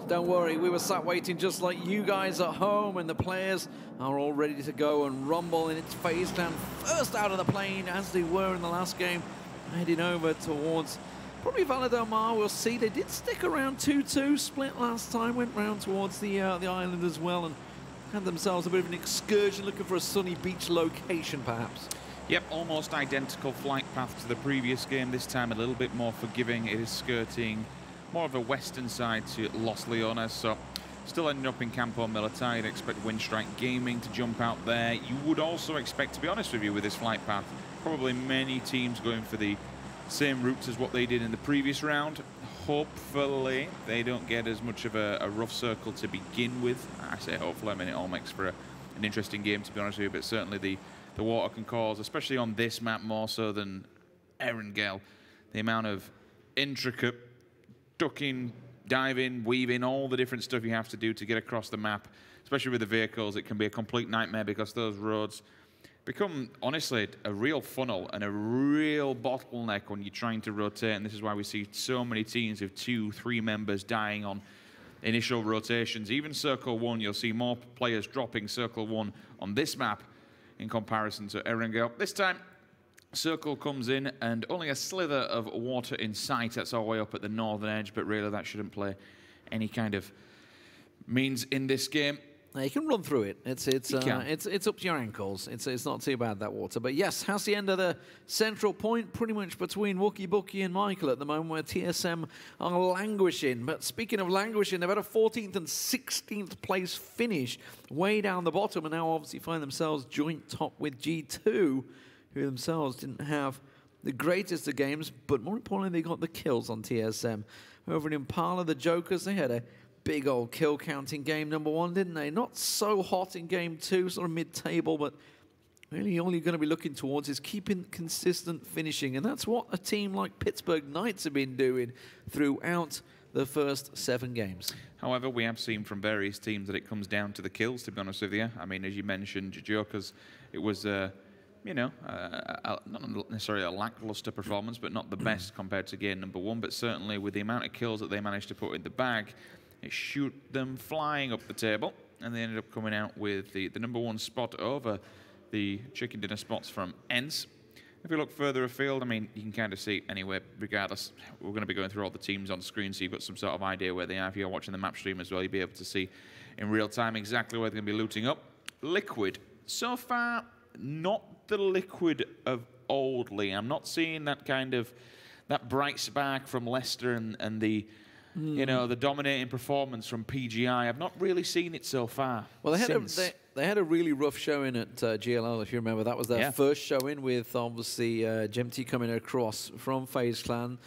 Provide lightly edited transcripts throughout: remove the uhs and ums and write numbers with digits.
Don't worry, we were sat waiting just like you guys at home, and the players are all ready to go and rumble, and it's FaZe Clan first out of the plane as they were in the last game, heading over towards probably Valadolmar. We'll see. They did stick around 2-2, split last time, went round towards the island as well, and had themselves a bit of an excursion looking for a sunny beach location perhaps. Yep, almost identical flight path to the previous game, this time a little bit more forgiving. It is skirting more of a western side to Los Leones, so still ending up in Campo Militar. You'd expect Winstrike Gaming to jump out there. You would also expect, to be honest with you, with this flight path, probably many teams going for the same routes as what they did in the previous round. Hopefully they don't get as much of a rough circle to begin with. I say hopefully, I mean it all makes for an interesting game, to be honest with you, but certainly the water can cause, especially on this map more so than Erangel, the amount of intricate ducking, diving, weaving, all the different stuff you have to do to get across the map, especially with the vehicles. It can be a complete nightmare because those roads become, honestly, a real funnel and a real bottleneck when you're trying to rotate, and this is why we see so many teams with 2-3 members dying on initial rotations. Even Circle 1, you'll see more players dropping Circle 1 on this map in comparison to Erangel. This time, Circle comes in and only a slither of water in sight. That's all the way up at the northern edge, but really that shouldn't play any kind of means in this game. You can run through it. It's up to your ankles. It's not too bad, that water. But yes, Hacienda, the central point, pretty much between Wookie, Bookie, and Michael at the moment, where TSM are languishing. But speaking of languishing, they've had a 14th and 16th place finish way down the bottom, and now obviously find themselves joint top with G2, who themselves didn't have the greatest of games, but more importantly, they got the kills on TSM. Over in Impala, the Jokers, they had a big old kill count in game number 1, didn't they? Not so hot in game 2, sort of mid-table, but really all you're going to be looking towards is keeping consistent finishing, and that's what a team like Pittsburgh Knights have been doing throughout the first 7 games. However, we have seen from various teams that it comes down to the kills, to be honest with you. I mean, as you mentioned, Jokers, it was you know, not necessarily a lackluster performance, but not the best compared to game number 1. But certainly with the amount of kills that they managed to put in the bag, it shoot them flying up the table, and they ended up coming out with the number 1 spot over the chicken dinner spots from ENCE. If we look further afield, I mean, you can kind of see anyway, regardless, we're going to be going through all the teams on screen, so you've got some sort of idea where they are. If you're watching the map stream as well, you'll be able to see in real time exactly where they're going to be looting up. Liquid, so far, not the Liquid of old, Lee. I'm not seeing that kind of, that bright spark from Leicester and the, you know, the dominating performance from PGI. I've not really seen it so far. Well, they had a really rough showing at GLL, if you remember. That was their first showing with, obviously, Gemty coming across from FaZe Clan.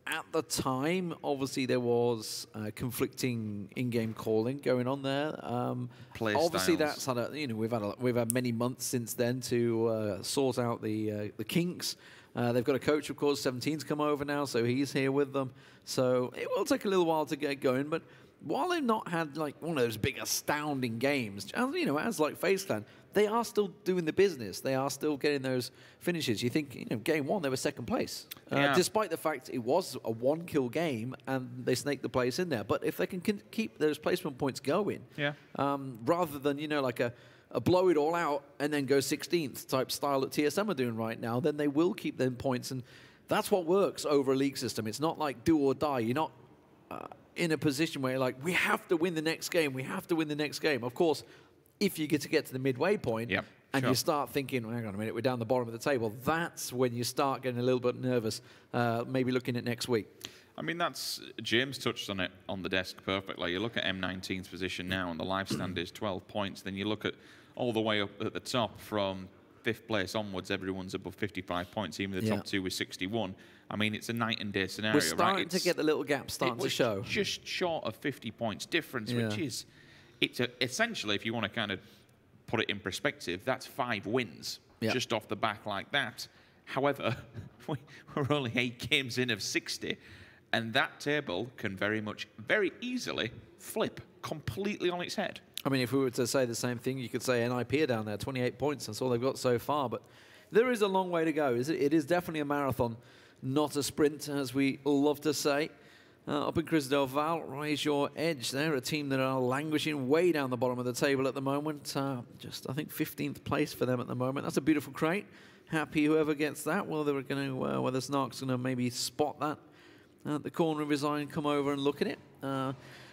At the time, obviously, there was conflicting in-game calling going on there. Obviously, that's had a, you know, we've had many months since then to sort out the kinks. They've got a coach, of course. 17's come over now, so he's here with them. So it will take a little while to get going, but while they've not had like one of those big astounding games, you know, as like FaZe Clan, they are still doing the business. They are still getting those finishes. You think, you know, game 1 they were 2nd place, despite the fact it was a 1-kill game and they snaked the place in there. But if they can keep those placement points going, rather than, you know, like a blow it all out and then go 16th type style that TSM are doing right now, then they will keep them points, and that's what works over a league system. It's not like do or die. You're not in a position where you're like, we have to win the next game. We have to win the next game. Of course, if you get to the midway point and you start thinking, well, hang on a minute, we're down the bottom of the table, that's when you start getting a little bit nervous, maybe looking at next week. I mean, that's, James touched on it on the desk perfectly. You look at M19's position now, and the live stand is 12 points. Then you look at all the way up at the top from 5th place onwards, everyone's above 55 points, even the top 2 with 61. I mean, it's a night and day scenario, We're starting to get the little gaps starting to show. Just short of 50 points difference, which is, essentially, if you want to kind of put it in perspective, that's 5 wins just off the back like that. However, we're only 8 games in of 60, and that table can very easily flip completely on its head. I mean, if we were to say the same thing, you could say NIP are down there, 28 points. That's all they've got so far. But there is a long way to go. It is definitely a marathon, not a sprint, as we love to say. Up in Chris Del Val, Raise Your Edge. They're a team that are languishing way down the bottom of the table at the moment. Just, I think, 15th place for them at the moment. That's a beautiful crate. Happy whoever gets that. Well, they're going to, whether Snark's going to maybe spot that at the corner of his eye and come over and look at it.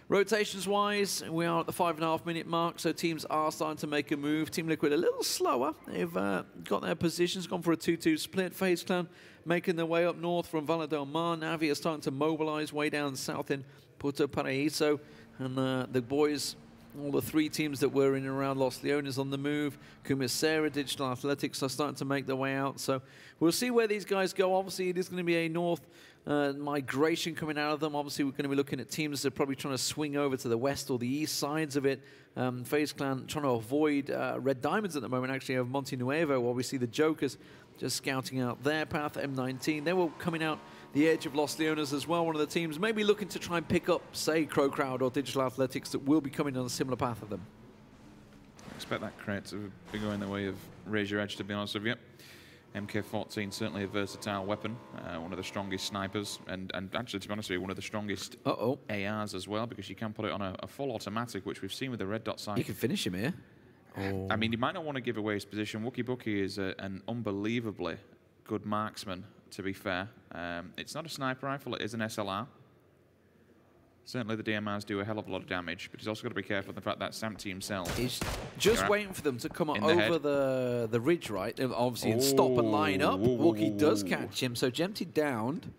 Rotations-wise, we are at the 5.5-minute mark, so teams are starting to make a move. Team Liquid a little slower. They've got their positions, gone for a 2-2 split. FaZe Clan making their way up north from Valle del Mar. Navi are starting to mobilize way down south in Puerto Paraíso. And the boys, all the 3 teams that were in and around Los Leones on the move. Kumisera, Digital Athletics are starting to make their way out. So we'll see where these guys go. Obviously, it is going to be a north migration coming out of them. Obviously, we're going to be looking at teams that are probably trying to swing over to the west or the east sides of it. FaZe Clan trying to avoid Red Diamonds at the moment, actually, of Monte Nuevo, while we see the Jokers just scouting out their path. M19, they were coming out the edge of Los Leones as well. One of the teams maybe looking to try and pick up, say, CrowCrowd or Digital Athletics that will be coming on a similar path of them. I expect that crate to be going the way of Raise Your Edge, to be honest with you. MK14, certainly a versatile weapon, one of the strongest snipers, and actually, to be honest with you, one of the strongest ARs as well, because you can put it on a full automatic, which we've seen with the red dot sight. You can finish him here. I mean, you might not want to give away his position. Wookie Bookie is an unbelievably good marksman, to be fair. It's not a sniper rifle, it is an SLR. Certainly the DMRs do a hell of a lot of damage, but he's also got to be careful of the fact that Samty himself... He's just waiting for them to come over the ridge, right? Obviously, and stop and line up. Wookie does catch him, so Gemty downed.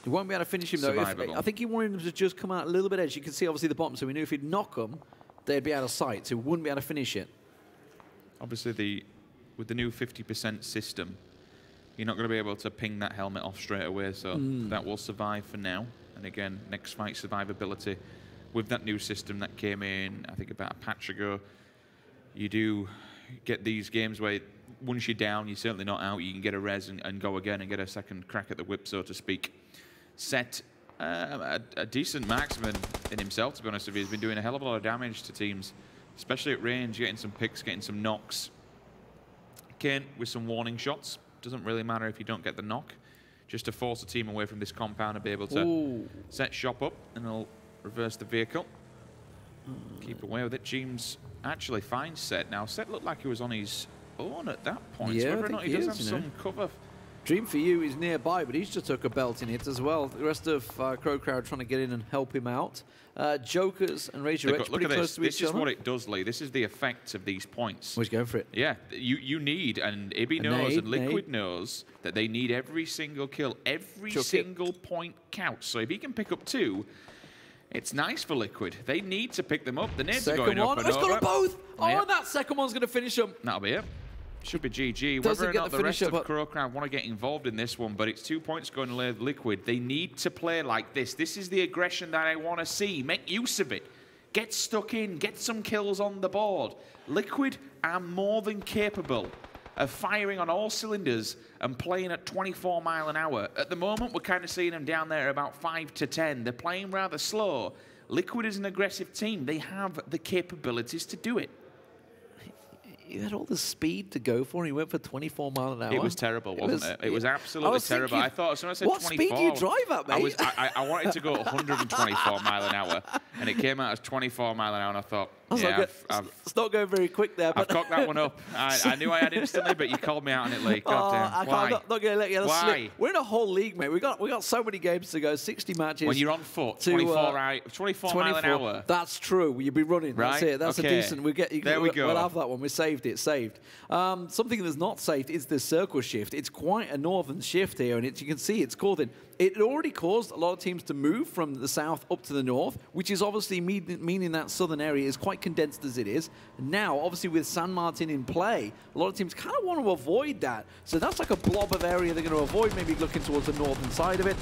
He won't be able to finish him, though. I think he wanted him to just come out a little bit edge. You can see, obviously, the bottom, so we knew if he'd knock them, they'd be out of sight, so he wouldn't be able to finish it. Obviously, with the new 50% system, you're not going to be able to ping that helmet off straight away, so that will survive for now. And again, next fight survivability with that new system that came in, I think about a patch ago. You do get these games where once you're down, you're certainly not out. You can get a res and go again and get a second crack at the whip, so to speak. Set a decent marksman in himself, to be honest with you. He's been doing a hell of a lot of damage to teams, especially at range, getting some picks, getting some knocks. Kane with some warning shots. Doesn't really matter if you don't get the knock. Just to force a team away from this compound and be able to set shop up, and they'll reverse the vehicle. Keep away with it. James actually finds Set. Now, Set looked like he was on his own at that point. Yeah, so whether or not he does have some cover. Dream for You is nearby, but he's just took a belt in it as well. The rest of CrowCrowd trying to get in and help him out. Jokers and Raise Your Edge pretty close to each other. This is what it does, Lee. This is the effect of these points. He's going for it. Yeah, you need, and Ibby knows, and Liquid knows, that they need every single kill. Every single point counts. So if he can pick up 2, it's nice for Liquid. They need to pick them up. The nades are going up and over. He's got them both! Oh, and that second one's going to finish them. That'll be it. Should be GG. Whether or not the rest of CrowCrowd want to get involved in this one, but it's 2 points going to Liquid. They need to play like this. This is the aggression that I want to see. Make use of it. Get stuck in. Get some kills on the board. Liquid are more than capable of firing on all cylinders and playing at 24 miles an hour. At the moment, we're kind of seeing them down there at about 5 to 10. They're playing rather slow. Liquid is an aggressive team. They have the capabilities to do it. He had all the speed to go for. He went for 24 miles an hour. It was terrible, wasn't it? It was absolutely terrible. I thought, as soon as I said 24... What speed do you drive at, mate? I wanted to go 124 miles an hour, and it came out as 24 miles an hour, and I thought, it's not going very quick there. But I've cocked that one up. I knew I had instantly, but you called me out on it, Lee. God damn. I'm not going to let you slip. We're in a whole league, mate. We got so many games to go, 60 matches. When you're on foot, 24 miles an hour. That's true. You'll be running. Right? That's it. That's a decent. There we go. We'll have that one. We saved it. Saved. Something that's not saved is the circle shift. It's quite a northern shift here, and you can see it's causing. It already caused a lot of teams to move from the south up to the north, which is obviously meaning that southern area is quite condensed as it is. Now, obviously, with San Martin in play, a lot of teams kind of want to avoid that. So that's like a blob of area they're going to avoid, maybe looking towards the northern side of it.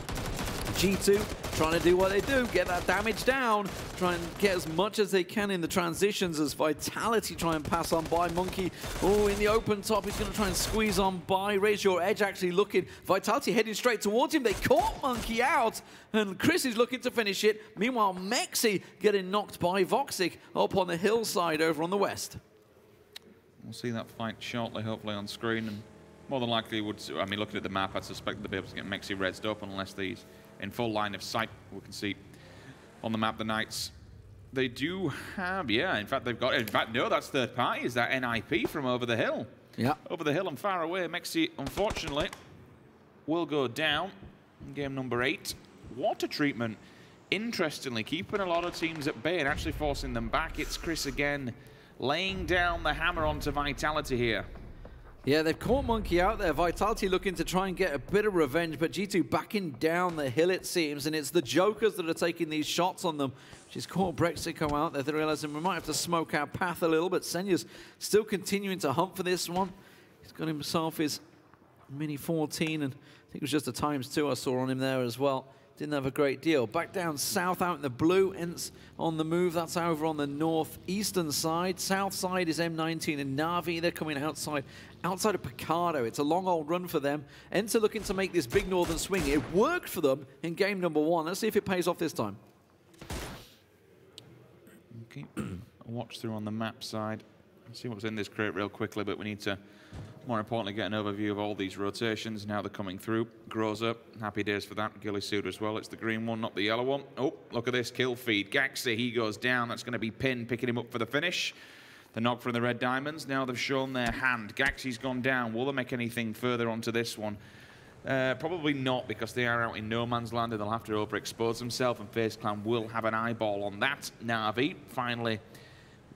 G2 trying to do what they do, get that damage down, try and get as much as they can in the transitions as Vitality try and pass on by. Monkey, in the open top, he's going to try and squeeze on by. Raise Your Edge actually looking, Vitality heading straight towards him. They caught Monkey out, and Chris is looking to finish it. Meanwhile, Mexi getting knocked by Voxic up on the hillside over on the west. We'll see that fight shortly, hopefully on screen, and more than likely would, I mean, looking at the map, I'd suspect they'll be able to get Mexi redsed up unless these in full line of sight. We can see on the map the Knights. They do have, yeah, in fact, they've got, in fact, no, that's third party, is that NIP from over the hill. Yeah. Over the hill and far away. Mexi, unfortunately, will go down in game number 8. Water treatment, interestingly, keeping a lot of teams at bay and actually forcing them back. It's Chris again, laying down the hammer onto Vitality here. Yeah, they've caught Monkey out there. Vitality looking to try and get a bit of revenge, but G2 backing down the hill, it seems, and it's the Jokers that are taking these shots on them. She's caught Brexico out there. They're realizing we might have to smoke our path a little, but Senya's still continuing to hunt for this one. He's got himself his Mini 14, and I think it was just a ×2 I saw on him there as well. Didn't have a great deal. Back down south out in the blue, ENCE on the move. That's over on the northeastern side. South side is M19 and Na'Vi. They're coming outside of Picardo. It's a long old run for them. ENCE are looking to make this big northern swing. It worked for them in game number 1. Let's see if it pays off this time. Okay, a watch through on the map side. See what's in this crate real quickly, but we need to, more importantly, get an overview of all these rotations and how they're coming through. Grows up, happy days for that. Gilly suit as well. It's the green one, not the yellow one. Oh, look at this kill feed. Gaxi, he goes down. That's going to be Pin picking him up for the finish. The knock from the Red Diamonds. Now they've shown their hand. Gaxi's gone down. Will they make anything further onto this one? Probably not, because they are out in no man's land and they'll have to overexpose themselves, and FaZe Clan will have an eyeball on that. Na'Vi finally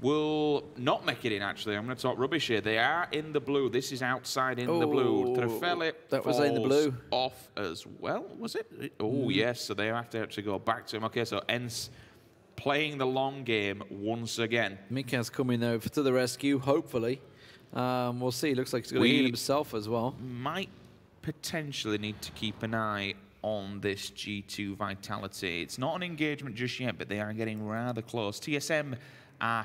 will not make it in, actually. I'm going to talk rubbish here. They are in the blue. This is outside in the blue. Trefele that was in the blue. Off as well, was it? Oh, yes. So they have to actually go back to him. Okay, so ENCE playing the long game once again. Mika's coming over to the rescue, hopefully. We'll see. Looks like he's going to heal himself as well. Might potentially need to keep an eye on this G2 Vitality. It's not an engagement just yet, but they are getting rather close. TSM are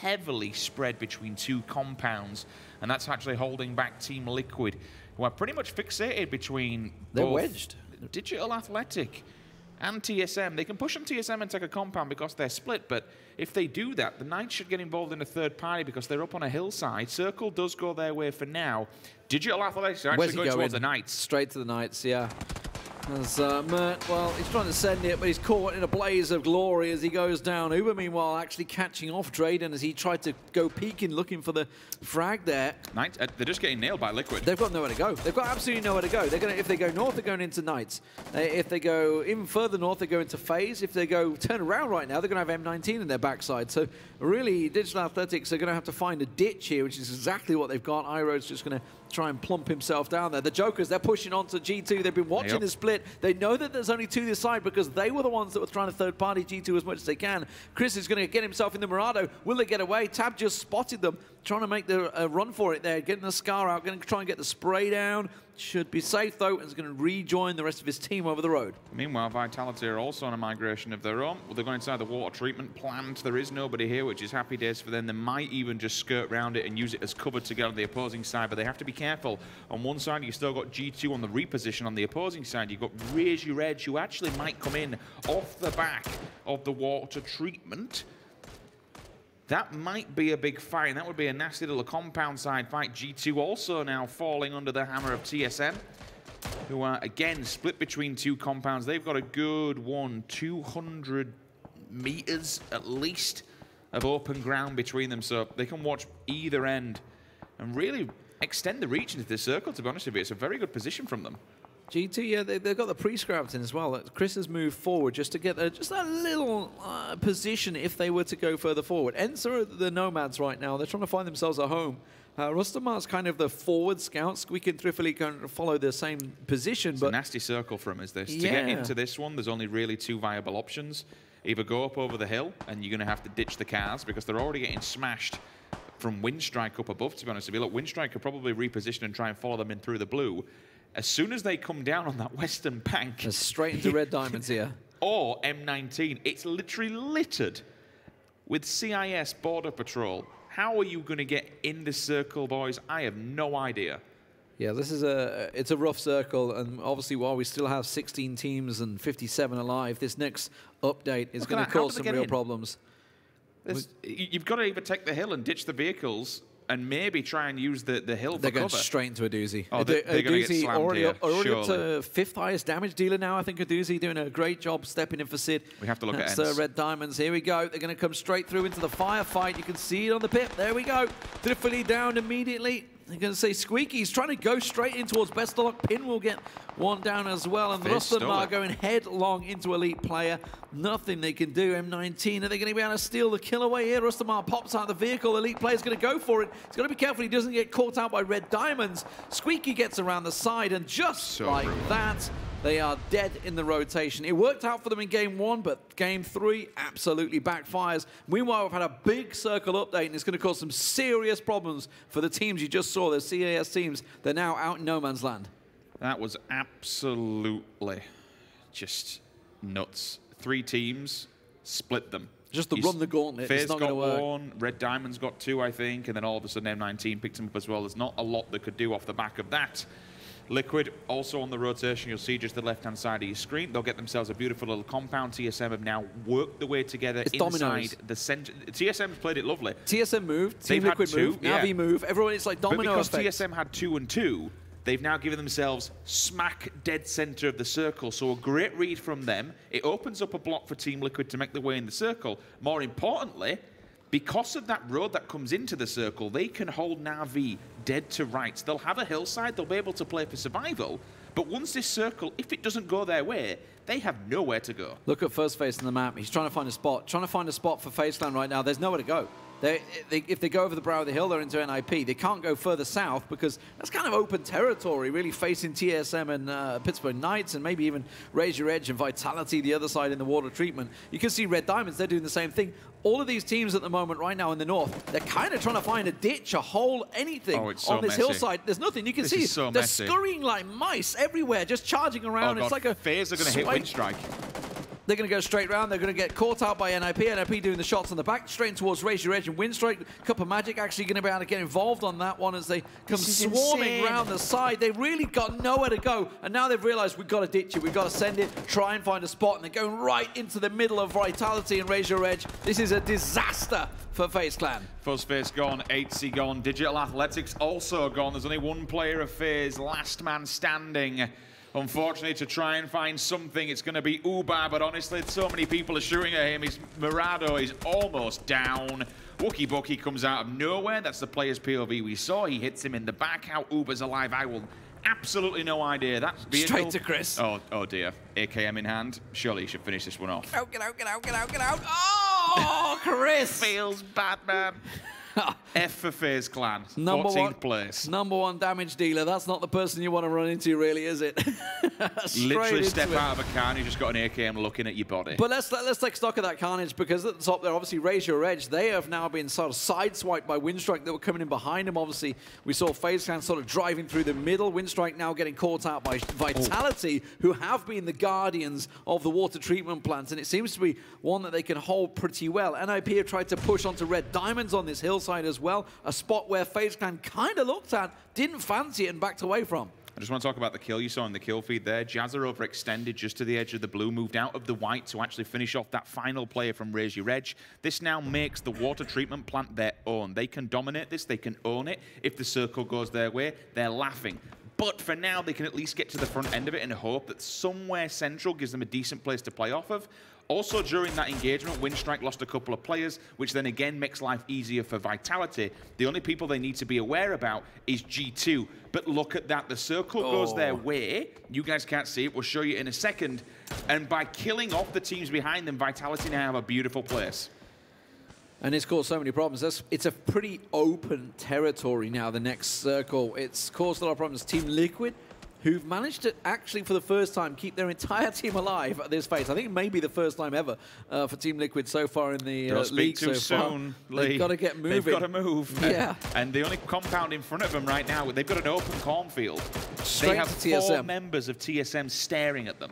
heavily spread between 2 compounds, and that's actually holding back Team Liquid, who are pretty much fixated between They're wedged. Digital Athletic and TSM. They can push on TSM and take a compound because they're split, but if they do that, the Knights should get involved in a third party because they're up on a hillside. Circle does go their way for now. Digital Athletics are actually going towards the Knights. Straight to the Knights, yeah. As Mert, well, he's trying to send it, but he's caught in a blaze of glory as he goes down. Uber, meanwhile, actually catching off Drayden as he tried to go peeking, looking for the frag there. Knights, they're just getting nailed by Liquid. They've got nowhere to go. They've got absolutely nowhere to go. They're gonna, if they go north, they're going into Knights. If they go even further north, they go into FaZe. If they go turn around right now, they're going to have M19 in their backside. So really, Digital Athletics are going to have to find a ditch here, which is exactly what they've got. Iro's just going to try and plump himself down there. The Jokers, they're pushing on to G2. They've been watching the split. They know that there's only 2 this side because they were the ones that were trying to third-party G2 as much as they can. Chris is going to get himself in the Murado. Will they get away? Tab just spotted them, trying to make the run for it there, getting the Scar out, going to try and get the spray down. Should be safe, though, and is going to rejoin the rest of his team over the road. Meanwhile, Vitality are also on a migration of their own. Well, they're going inside the water treatment plant. There is nobody here, which is happy days for them. They might even just skirt around it and use it as cover to get on the opposing side, but they have to be careful. On one side, you've still got G2 on the reposition. On the opposing side, you've got Raise Your Edge, who actually might come in off the back of the water treatment. That might be a big fight, and that would be a nasty little compound side fight. G2 also now falling under the hammer of TSM, who are, again, split between 2 compounds. They've got a good 200 meters at least of open ground between them, so they can watch either end and really extend the reach into the circle, to be honest with you. It's a very good position from them. G2, yeah, they've got the pre-scrapped in as well. Chris has moved forward just to get just that little position if they were to go further forward. ENCE are the nomads right now. They're trying to find themselves a home. Rustamar's kind of the forward scout. Squeak and Trifoli can follow the same position. It's but a nasty circle for him, is this? Yeah. To get into this one, there's only really 2 viable options. Either go up over the hill, and you're going to have to ditch the cars because they're already getting smashed from Winstrike up above, to be honest with you. Look, Winstrike could probably reposition and try and follow them in through the blue. As soon as they come down on that western bank... They're straight into Red Diamonds here. Or M19. It's literally littered with CIS Border Patrol. How are you going to get in the circle, boys? I have no idea. Yeah, this is it's a rough circle, and obviously while we still have 16 teams and 57 alive, this next update is going to cause some real problems. You've got to either take the hill and ditch the vehicles, and maybe try and use the hill for They're going cover. straight into a doozy. Oh, they're going to get slammed already here, up to 5th highest damage dealer now. I think a doozy doing a great job stepping in for Sid. We have to look at ENCE. Red Diamonds. Here we go. They're going to come straight through into the firefight. You can see it on the pip. There we go. Driftily down immediately. They're going to say Squeaky's trying to go straight in towards Best of Luck. Pin will get one down as well. And the rest of them are going headlong into Elite Player. Nothing they can do. M19, are they going to be able to steal the kill away here? Rustamar pops out of the vehicle. Elite Player's going to go for it. He's got to be careful he doesn't get caught out by Red Diamonds. Squeaky gets around the side, and just like that, they are dead in the rotation. It worked out for them in Game 1, but Game 3 absolutely backfires. Meanwhile, we've had a big circle update, and it's going to cause some serious problems for the teams you just saw. The CAS teams, they're now out in no man's land. That was absolutely just nuts. 3 teams, split them. Just to run the gauntlet, FaZe it's not going to work. got 1, Red Diamonds got 2, I think, and then all of a sudden M19 picked him up as well. There's not a lot they could do off the back of that. Liquid also on the rotation. You'll see just the left-hand side of your screen. They'll get themselves a beautiful little compound. TSM have now worked the way together inside the center. TSM's played it lovely. TSM moved. Team Liquid moved. Navi move. Everyone, it's like domino effect. But because TSM had 2 and 2, they've now given themselves smack dead center of the circle. So a great read from them. It opens up a block for Team Liquid to make their way in the circle. More importantly, because of that road that comes into the circle, they can hold Na'Vi dead to rights. They'll have a hillside, they'll be able to play for survival, but once this circle, if it doesn't go their way, they have nowhere to go. Look at First Face on the map. He's trying to find a spot for FaZe Clan right now. There's nowhere to go. If they go over the brow of the hill, they're into NIP. They can't go further south because that's kind of open territory, really facing TSM and Pittsburgh Knights, and maybe even Raise Your Edge and Vitality, the other side in the water treatment. You can see Red Diamonds, they're doing the same thing. All of these teams at the moment right now in the north, they're kind of trying to find a ditch, a hole, anything on this hillside. There's nothing. You can see they're scurrying like mice everywhere, just charging around. It's like a FaZe are going to hit Winstrike. They're going to go straight round. They're going to get caught out by NIP. NIP doing the shots on the back, straight towards Raise Your Edge and Winstrike. Cup of Magic actually going to be able to get involved on that one as they come swarming around the side. They've really got nowhere to go. And now they've realized we've got to ditch it. We've got to send it, try and find a spot. And they're going right into the middle of Vitality and Raise Your Edge. This is a disaster for FaZe Clan. FuzzFace gone, ENCE gone, Digital Athletics also gone. There's only one player of FaZe, last man standing. Unfortunately, to try and find something, it's going to be Uba, but honestly, so many people are shooting at him. Murado is almost down. Wookie Bucky comes out of nowhere. That's the player's POV we saw. He hits him in the back. How Uba's alive, I will absolutely no idea. That vehicle... Straight to Chris. Oh dear. AKM in hand. Surely he should finish this one off. Get out, get out, get out, get out. Oh, Chris! Feels bad, man. F for FaZe Clan, 14th place. #1 damage dealer. That's not the person you want to run into, really, is it? Literally step out of a car and you just got an AKM looking at your body. But let's take stock of that carnage, because at the top there, obviously, Raise Your Edge. They have now been sort of sideswiped by Winstrike that were coming in behind him. Obviously, we saw FaZe Clan sort of driving through the middle. Winstrike now getting caught out by Vitality, who have been the guardians of the water treatment plant, and it seems to be one that they can hold pretty well. NIP have tried to push onto Red Diamonds on this hillside as well, a spot where FaZe Clan kind of looked at, didn't fancy it, and backed away from. I just want to talk about the kill you saw in the kill feed there. Jazza overextended just to the edge of the blue, moved out of the white to actually finish off that final player from Raise Your Edge. This now makes the water treatment plant their own. They can dominate this, they can own it. If the circle goes their way, they're laughing. But for now, they can at least get to the front end of it and hope that somewhere central gives them a decent place to play off of. Also, during that engagement, Winstrike lost a couple of players, which then again makes life easier for Vitality. The only people they need to be aware about is G2. But look at that. The circle goes their way. You guys can't see it. We'll show you in a second. And by killing off the teams behind them, Vitality now have a beautiful place. And it's caused so many problems. It's a pretty open territory now, the next circle. It's caused a lot of problems. Team Liquid, who've managed to actually, for the first time, keep their entire team alive at this phase. I think it may be the first time ever for Team Liquid so far in the league so far. They've got to get moving. They've got to move. Yeah. And the only compound in front of them right now, they've got an open cornfield. Straight they have to TSM. 4 members of TSM staring at them.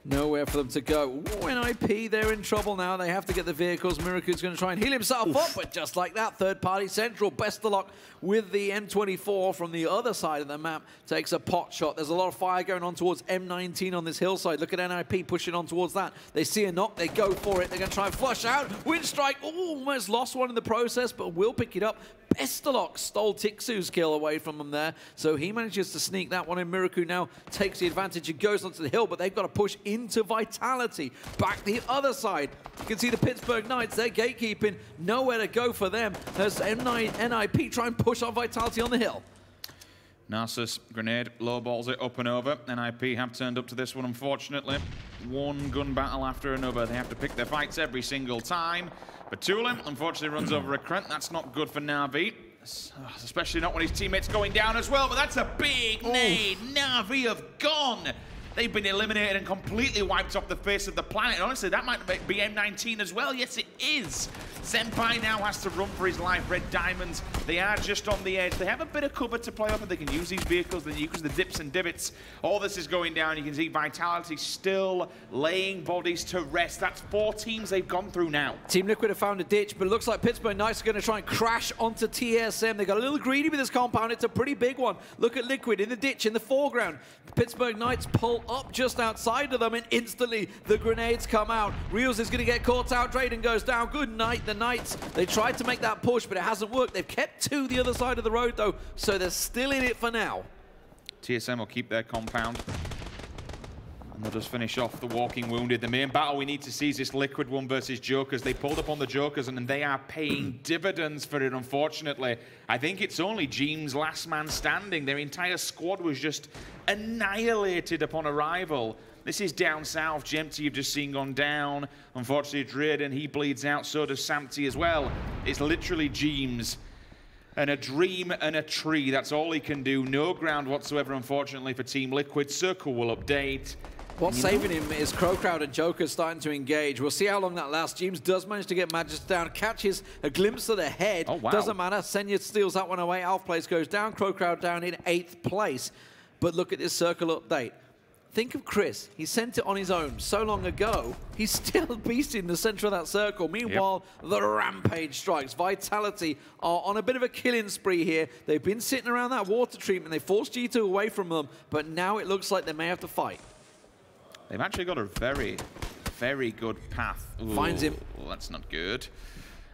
Nowhere for them to go. Ooh, NIP, they're in trouble now. They have to get the vehicles. Miraku's going to try and heal himself up, but just like that, third-party Central, best of luck with the M24 from the other side of the map. Takes a pot shot. There's a lot of fire going on towards M19 on this hillside. Look at NIP pushing on towards that. They see a knock. They go for it. They're going to try and flush out. Winstrike, almost lost one in the process, but will pick it up. Bestalok stole Tixu's kill away from him there, so he manages to sneak that one in. Miraku now takes the advantage and goes onto the hill, but they've got to push into Vitality. Back the other side, you can see the Pittsburgh Knights, they're gatekeeping, nowhere to go for them as NIP try and push on Vitality on the hill. Nasus grenade lowballs it up and over. NIP have turned up to this one, unfortunately. One gun battle after another. They have to pick their fights every single time. But Tulin, unfortunately, runs over a Krent. That's not good for Na'Vi, especially not when his teammate's going down as well. But that's a big nade. Na'Vi have gone. They've been eliminated and completely wiped off the face of the planet. And honestly, that might be M19 as well. Yes, it is. Senpai now has to run for his life. Red Diamonds, they are just on the edge. They have a bit of cover to play off, and they can use these vehicles. They can use the dips and divots. All this is going down. You can see Vitality still laying bodies to rest. That's 4 teams they've gone through now. Team Liquid have found a ditch, but it looks like Pittsburgh Knights are going to try and crash onto TSM. They got a little greedy with this compound. It's a pretty big one. Look at Liquid in the ditch in the foreground. Pittsburgh Knights pull up just outside of them, and instantly the grenades come out. Reels is going to get caught out. Drayden goes down. Good night, the Knights. They tried to make that push, but it hasn't worked. They've kept to the other side of the road, though, so they're still in it for now. TSM will keep their compound. And they'll just finish off the walking wounded. The main battle we need to see is this Liquid one versus Jokers. They pulled up on the Jokers, and they are paying dividends for it, unfortunately. I think it's only Jeem's last man standing. Their entire squad was just annihilated upon arrival. This is down south. Jemty you've just seen gone down. Unfortunately, Drayden, he bleeds out. So does Samty as well. It's literally Jeem's. And a dream and a tree. That's all he can do. No ground whatsoever, unfortunately, for Team Liquid. Circle will update. What's saving him is CrowCrowd and Joker starting to engage. We'll see how long that lasts. Jeems does manage to get Magister down, catches a glimpse of the head. Oh, wow. Doesn't matter. Senya steals that one away. Half place goes down. CrowCrowd down in 8th place. But look at this circle update. Think of Chris. He sent it on his own so long ago. He's still beasting in the center of that circle. Meanwhile, the rampage strikes. Vitality are on a bit of a killing spree here. They've been sitting around that water treatment. They forced G2 away from them, but now it looks like they may have to fight. They've actually got a very, very good path. Ooh, finds him. That's not good.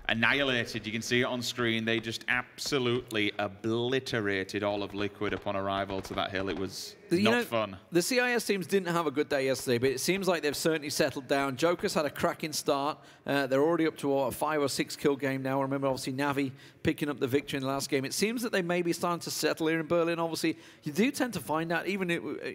Annihilated. You can see it on screen. They just absolutely obliterated all of Liquid upon arrival to that hill. It was not fun. The CIS teams didn't have a good day yesterday, but it seems like they've certainly settled down. Joker's had a cracking start. They're already up to a 5 or 6 kill game now. Remember, obviously, Navi picking up the victory in the last game. It seems that they may be starting to settle here in Berlin. Obviously, you do tend to find out, even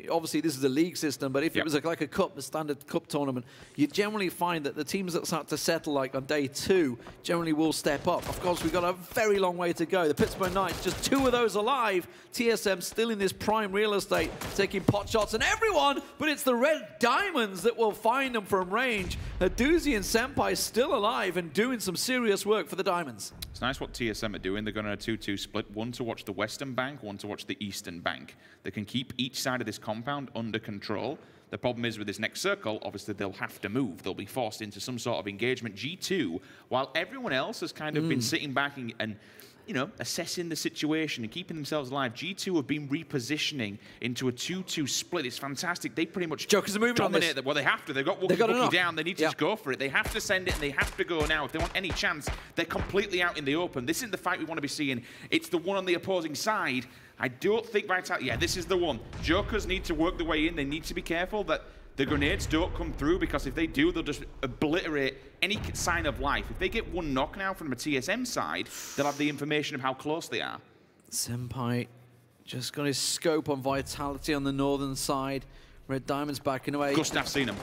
obviously this is a league system, but if it was like a cup, a standard cup tournament, you generally find that the teams that start to settle like on day 2 generally will step up. Of course, we've got a very long way to go. The Pittsburgh Knights, just 2 of those alive. TSM still in this prime real estate, taking pot shots and everyone, but it's the Red Diamonds that will find them from range. Doozy and Senpai still alive and doing some serious work for the Diamonds. It's nice what TSM are doing. They're going on a 2-2 split, one to watch the western bank, one to watch the eastern bank. They can keep each side of this compound under control. The problem is with this next circle, obviously they'll have to move. They'll be forced into some sort of engagement. G2, while everyone else has kind of been sitting back and you know, assessing the situation and keeping themselves alive, G2 have been repositioning into a 2-2 split. It's fantastic. They pretty much Jokers are moving dominate on this. Well, they have to. They've got Wookie down. They need to just go for it. They have to send it, and they have to go now. If they want any chance, they're completely out in the open. This isn't the fight we want to be seeing. It's the one on the opposing side. I don't think Vitality... Yeah, this is the one. Jokers need to work their way in. They need to be careful that the grenades don't come through, because if they do, they'll just obliterate any sign of life. If they get one knock now from a TSM side, they'll have the information of how close they are. Senpai just got his scope on Vitality on the northern side. Red Diamonds backing away. Gustav's seen him.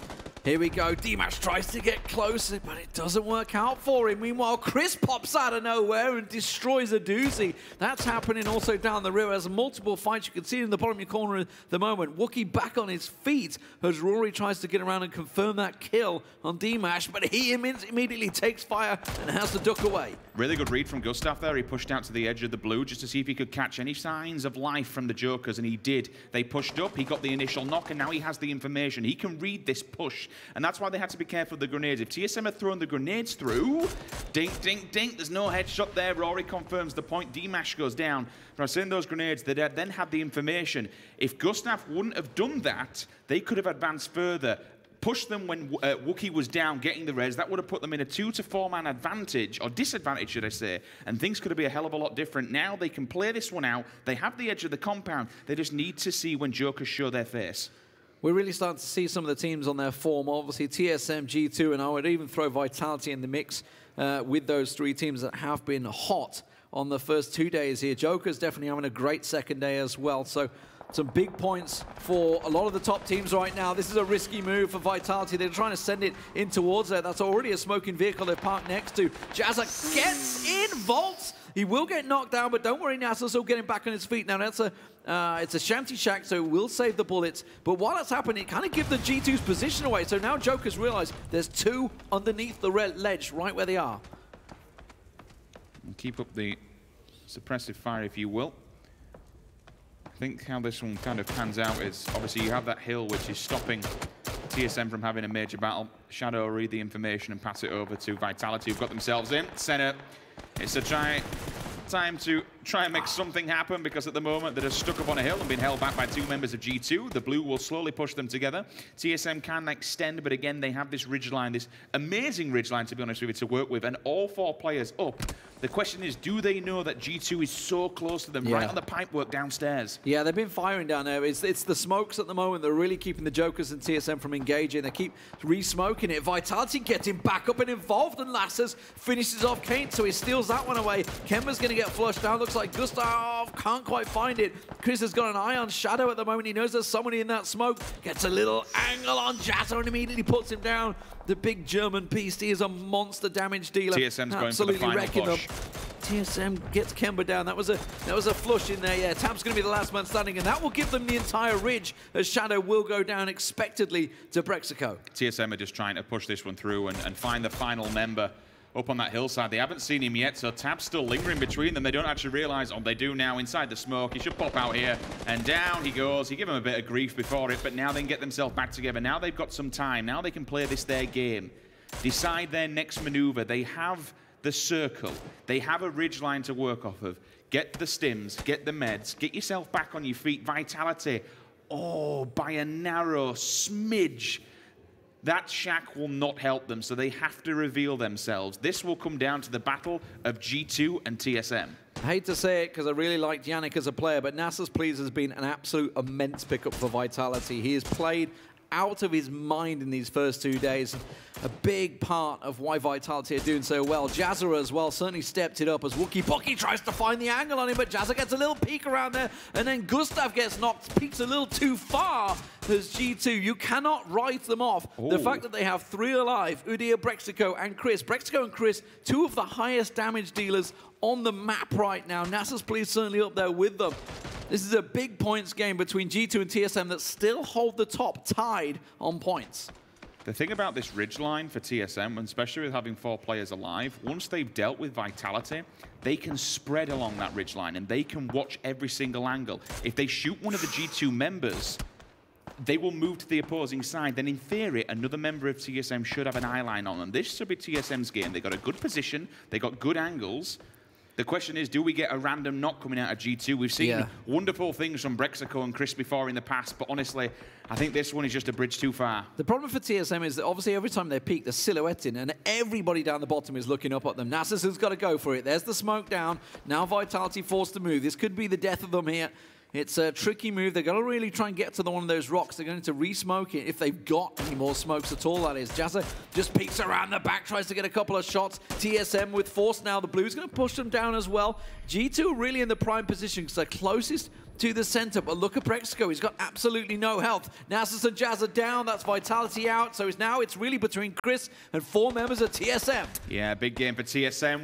Here we go. Dimash tries to get closer, but it doesn't work out for him. Meanwhile, Chris pops out of nowhere and destroys a doozy. That's happening also down the river as multiple fights. You can see it in the bottom corner at the moment. Wookie back on his feet as Rory tries to get around and confirm that kill on Dimash, but he immediately takes fire and has to duck away. Really good read from Gustav there. He pushed out to the edge of the blue just to see if he could catch any signs of life from the Jokers, and he did. They pushed up, he got the initial knock, and now he has the information. He can read this push, and that's why they had to be careful with the grenades. If TSM had thrown the grenades through, dink, dink, dink, there's no headshot there. Rory confirms the point. Dimash goes down. But I was saying those grenades, they then had the information. If Gustav wouldn't have done that, they could have advanced further. Pushed them when Wookie was down getting the res. That would have put them in a 2 to 4 man advantage, or disadvantage should I say, and things could be a hell of a lot different. Now they can play this one out. They have the edge of the compound. They just need to see when Jokers show their face. We're really starting to see some of the teams on their form. Obviously TSM, G2, and I would even throw Vitality in the mix with those 3 teams that have been hot on the first 2 days here. Joker's definitely having a great second day as well. So some big points for a lot of the top teams right now. This is a risky move for Vitality. They're trying to send it in towards there. That's already a smoking vehicle they're parked next to. Jazza gets in, vaults. He will get knocked down, but don't worry, Nasus will get him back on his feet. Now, that's it's a shanty shack, so it will save the bullets. But while that's happening, it kind of gives the G2's position away. So now Jokers realize there's 2 underneath the red ledge, right where they are. And keep up the suppressive fire, if you will. I think how this one kind of pans out is, obviously you have that hill which is stopping TSM from having a major battle. Shadow read the information and pass it over to Vitality, who've got themselves in center. It's a time to try and make something happen, because at the moment they're just stuck up on a hill and being held back by 2 members of G2. The blue will slowly push them together. TSM can extend, but again they have this ridgeline, this amazing ridgeline to be honest with you, to work with, and all 4 players up. The question is, do they know that G2 is so close to them, right on the pipework downstairs? Yeah, they've been firing down there. It's the smokes at the moment that are really keeping the Jokers and TSM from engaging. They keep re-smoking it. Vitality getting back up and involved, and Lasses finishes off Kane, so he steals that one away. Kemba's going to get flushed down. Looks like Gustav can't quite find it. Chris has got an eye on Shadow at the moment. He knows there's somebody in that smoke. Gets a little angle on Jazza and immediately puts him down. The big German beast. He is a monster damage dealer. TSM's going for the final push. TSM gets Kemba down. That was a flush in there. Yeah, Tap's going to be the last man standing, and that will give them the entire ridge as Shadow will go down expectedly to Brexico. TSM are just trying to push this one through and find the final member up on that hillside. They haven't seen him yet, so Tap's still lingering between them. They don't actually realize, oh, they do now, inside the smoke. He should pop out here, and down he goes. He gave him a bit of grief before it, but now they can get themselves back together. Now they've got some time. Now they can play this their game, decide their next maneuver. They have the circle. They have a ridge line to work off of. Get the stims, get the meds, get yourself back on your feet. Vitality, oh, by a narrow smidge. That shack will not help them, so they have to reveal themselves. This will come down to the battle of G2 and TSM. I hate to say it because I really liked Yannick as a player, but Nasus Please has been an absolute immense pickup for Vitality. He has played out of his mind in these first 2 days. A big part of why Vitality are doing so well. Jazza as well certainly stepped it up as Wookie Pocky tries to find the angle on him, but Jazza gets a little peek around there, and then Gustav gets knocked, peeks a little too far as G2. You cannot write them off. Ooh. The fact that they have 3 alive, Udia, Brexico, and Chris. Brexico and Chris, 2 of the highest damage dealers on the map right now. Nasus Please certainly up there with them. This is a big points game between G2 and TSM that still hold the top, tied on points. The thing about this ridgeline for TSM, especially with having 4 players alive, once they've dealt with Vitality, they can spread along that ridgeline and they can watch every single angle. If they shoot one of the G2 members, they will move to the opposing side. Then in theory, another member of TSM should have an eye line on them. This should be TSM's game. They got a good position, they got good angles. The question is, do we get a random knock coming out of G2? We've seen wonderful things from Brexico and Chris before in the past, but honestly, I think this one is just a bridge too far. The problem for TSM is that obviously every time they peak, they're silhouetting, and everybody down the bottom is looking up at them. Nasus has got to go for it. There's the smoke down. Now Vitality forced to move. This could be the death of them here. It's a tricky move. They've got to really try and get to one of those rocks. They're going to re-smoke it if they've got any more smokes at all, that is. Jazza just peeks around the back, tries to get a couple of shots. TSM with force now. The blue's going to push them down as well. G2 really in the prime position because they're closest to the center. But look at Brexco. He's got absolutely no health. Nasus and Jazz are down. That's Vitality out. So now it's really between Chris and 4 members of TSM. Yeah, big game for TSM.